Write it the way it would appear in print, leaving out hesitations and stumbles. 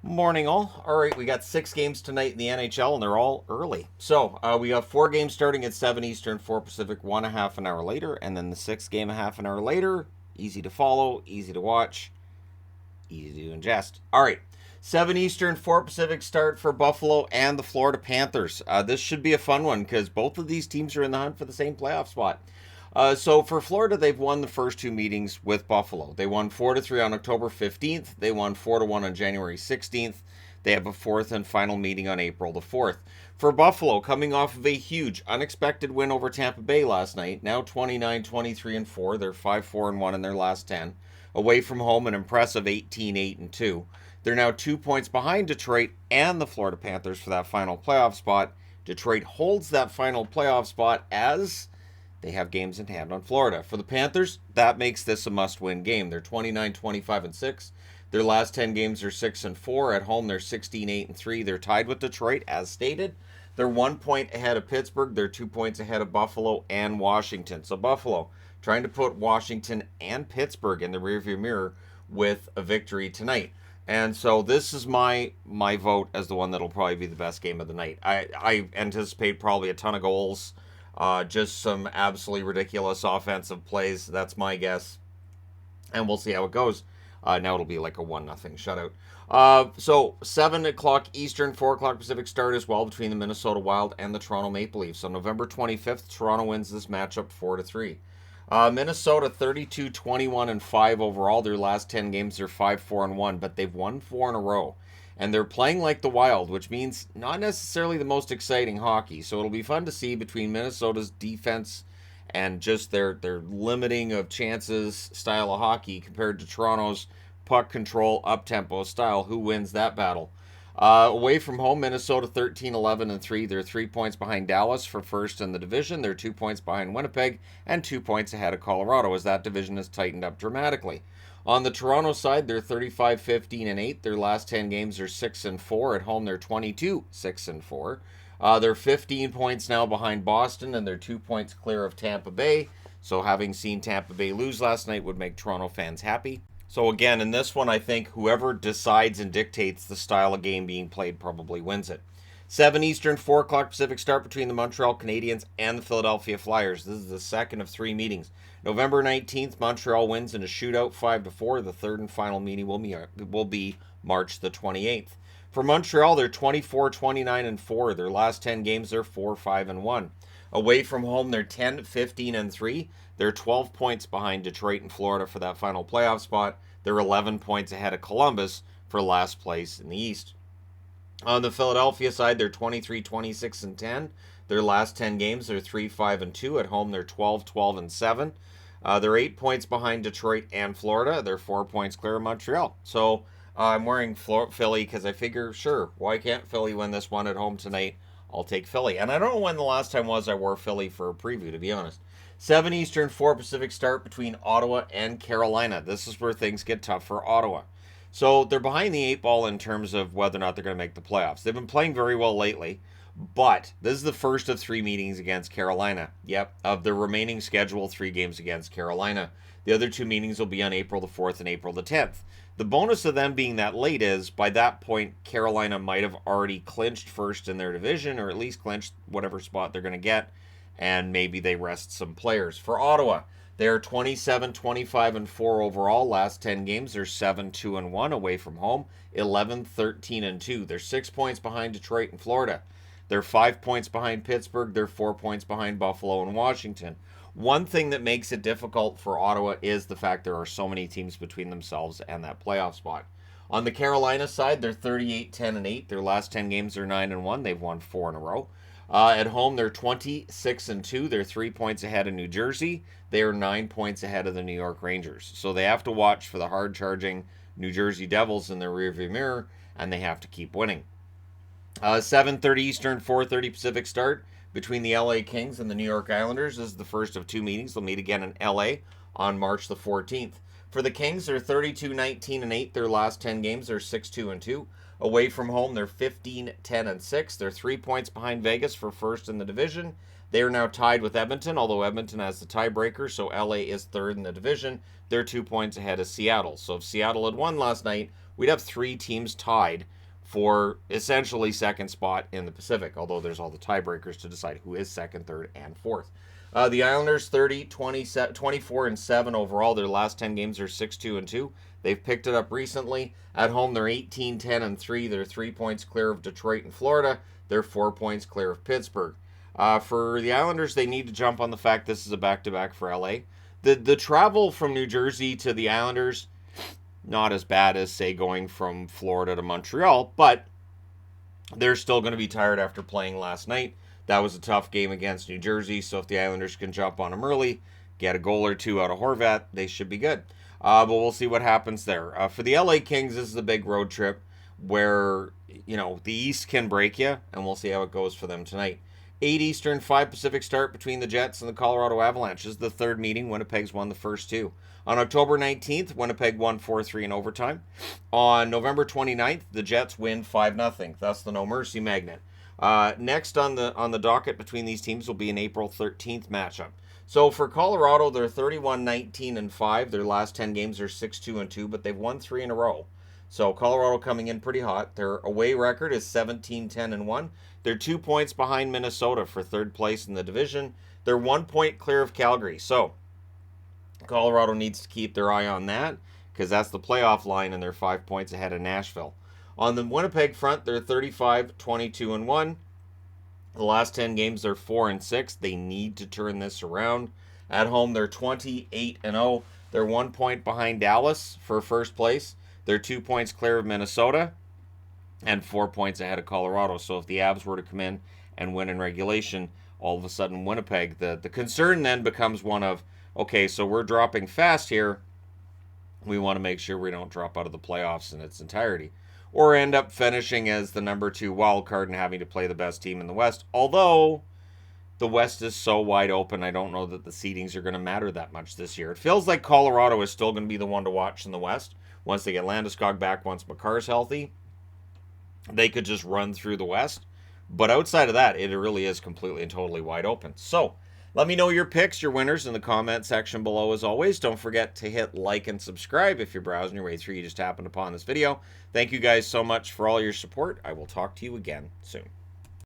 Morning, all. All right, we got 6 games tonight in the NHL, and they're all early. So we got 4 games starting at 7 Eastern, 4 Pacific, one a half an hour later, and then the sixth game a half an hour later. Easy to follow, easy to watch, easy to ingest. All right, 7 Eastern, 4 Pacific start for Buffalo and the Florida Panthers. This should be a fun one because both of these teams are in the hunt for the same playoff spot. So for Florida, they've won the first 2 meetings with Buffalo. They won 4-3 on October 15th. They won 4-1 on January 16th. They have a fourth and final meeting on April the 4th. For Buffalo, coming off of a huge, unexpected win over Tampa Bay last night, now 29-23-4. They're 5-4-1 in their last 10. Away from home, an impressive 18-8-2. They're now 2 points behind Detroit and the Florida Panthers for that final playoff spot. Detroit holds that final playoff spot as they have games in hand on Florida. For the Panthers, that makes this a must-win game. They're 29-25-6. Their last 10 games are 6-4. At home, they're 16-8-3. They're tied with Detroit, as stated. They're 1 point ahead of Pittsburgh. They're 2 points ahead of Buffalo and Washington. So Buffalo trying to put Washington and Pittsburgh in the rearview mirror with a victory tonight. And so this is my vote as the one that'll probably be the best game of the night. I anticipate probably a ton of goals. Just some absolutely ridiculous offensive plays. That's my guess. And we'll see how it goes. Now it'll be like a 1-0 shutout. So 7 o'clock Eastern, 4 o'clock Pacific start as well between the Minnesota Wild and the Toronto Maple Leafs. On November 25th, Toronto wins this matchup 4-3. Minnesota 32-21-5 overall. Their last 10 games are 5-4-1, but they've won 4 in a row. And they're playing like the Wild, which means not necessarily the most exciting hockey. So it'll be fun to see between Minnesota's defense and just their limiting of chances style of hockey compared to Toronto's puck control, up-tempo style. Who wins that battle? Away from home, Minnesota 13-11-3. They're 3 points behind Dallas for first in the division. They're 2 points behind Winnipeg and 2 points ahead of Colorado as that division has tightened up dramatically. On the Toronto side, they're 35-15-8. Their last 10 games are 6-4. At home, they're 22-6-4. They're 15 points now behind Boston, and they're 2 points clear of Tampa Bay. So having seen Tampa Bay lose last night would make Toronto fans happy. So again, in this one, I think whoever decides and dictates the style of game being played probably wins it. 7 Eastern, 4 o'clock Pacific start between the Montreal Canadiens and the Philadelphia Flyers. This is the second of 3 meetings. November 19th, Montreal wins in a shootout 5-4. The third and final meeting will be March the 28th. For Montreal, they're 24-29-4. Their last 10 games, they're 4-5-1. Away from home, they're 10-15-3. They're 12 points behind Detroit and Florida for that final playoff spot. They're 11 points ahead of Columbus for last place in the East. On the Philadelphia side, they're 23-26-10. Their last 10 games, they're 3-5-2. At home, they're 12-12-7. They're 8 points behind Detroit and Florida. They're 4 points clear of Montreal. So I'm wearing Philly because I figure, sure, why can't Philly win this one at home tonight? I'll take Philly. And I don't know when the last time was I wore Philly for a preview, to be honest. 7 Eastern, 4 Pacific start between Ottawa and Carolina. This is where things get tough for Ottawa. So they're behind the 8 ball in terms of whether or not they're going to make the playoffs. They've been playing very well lately, but this is the first of 3 meetings against Carolina. Yep, of the remaining schedule, 3 games against Carolina. The other 2 meetings will be on April the 4th and April the 10th. The bonus of them being that late is, by that point, Carolina might have already clinched first in their division, or at least clinched whatever spot they're going to get, and maybe they rest some players. For Ottawa, they're 27-25-4 overall. Last 10 games, they're 7-2-1 away from home, 11-13-2. They're 6 points behind Detroit and Florida. They're 5 points behind Pittsburgh. They're 4 points behind Buffalo and Washington. One thing that makes it difficult for Ottawa is the fact there are so many teams between themselves and that playoff spot. On the Carolina side, they're 38-10-8. Their last 10 games are 9-1. They've won 4 in a row. At home, they're 26-2. They're 3 points ahead of New Jersey. They are 9 points ahead of the New York Rangers. So they have to watch for the hard-charging New Jersey Devils in their rearview mirror, and they have to keep winning. 7:30 Eastern, 4:30 Pacific start between the LA Kings and the New York Islanders. This is the first of 2 meetings. They'll meet again in LA on March the 14th. For the Kings, they're 32-19-8. Their last 10 games are 6-2-2. Away from home, they're 15-10-6. They're 3 points behind Vegas for first in the division. They are now tied with Edmonton, although Edmonton has the tiebreaker, so LA is third in the division. They're 2 points ahead of Seattle. So if Seattle had won last night, we'd have 3 teams tied for essentially second spot in the Pacific, although there's all the tiebreakers to decide who is second, third, and fourth. The Islanders 30, 20, 24, and 7 overall. Their last 10 games are 6-2 and 2. They've picked it up recently. At home, they're 18, 10, and 3. They're 3 points clear of Detroit and Florida. They're 4 points clear of Pittsburgh. For the Islanders, they need to jump on the fact this is a back-to-back for LA. The travel from New Jersey to the Islanders, not as bad as, say, going from Florida to Montreal, but they're still going to be tired after playing last night. That was a tough game against New Jersey, so if the Islanders can jump on them early, get a goal or two out of Horvat, they should be good. But we'll see what happens there. For the LA Kings, this is a big road trip where, the East can break you, and we'll see how it goes for them tonight. 8 Eastern, 5 Pacific start between the Jets and the Colorado Avalanche. This is the third meeting. Winnipeg's won the first 2. On October 19th, Winnipeg won 4-3 in overtime. On November 29th, the Jets win 5-0. That's the No Mercy Magnet. Next on the docket between these teams will be an April 13th matchup. So for Colorado, they're 31-19 and 5. Their last 10 games are 6-2 and 2, but they've won 3 in a row. So Colorado coming in pretty hot. Their away record is 17-10 and 1. They're 2 points behind Minnesota for third place in the division. They're 1 point clear of Calgary. So Colorado needs to keep their eye on that because that's the playoff line, and they're 5 points ahead of Nashville. On the Winnipeg front, they're 35-22 and 1. The last 10 games, they're 4 and 6. They need to turn this around. At home, they're 28 and 0. They're 1 point behind Dallas for first place. They're 2 points clear of Minnesota and 4 points ahead of Colorado. So if the Avs were to come in and win in regulation, all of a sudden Winnipeg, the concern then becomes one of, okay, so we're dropping fast here. We want to make sure we don't drop out of the playoffs in its entirety, or end up finishing as the number 2 wild card and having to play the best team in the West. Although the West is so wide open, I don't know that the seedings are going to matter that much this year. It feels like Colorado is still going to be the one to watch in the West. Once they get Landeskog back, once Makar's healthy, they could just run through the West. But outside of that, it really is completely and totally wide open. So let me know your picks, your winners in the comment section below as always. Don't forget to hit like and subscribe if you're browsing your way through. You just happened upon this video. Thank you guys so much for all your support. I will talk to you again soon.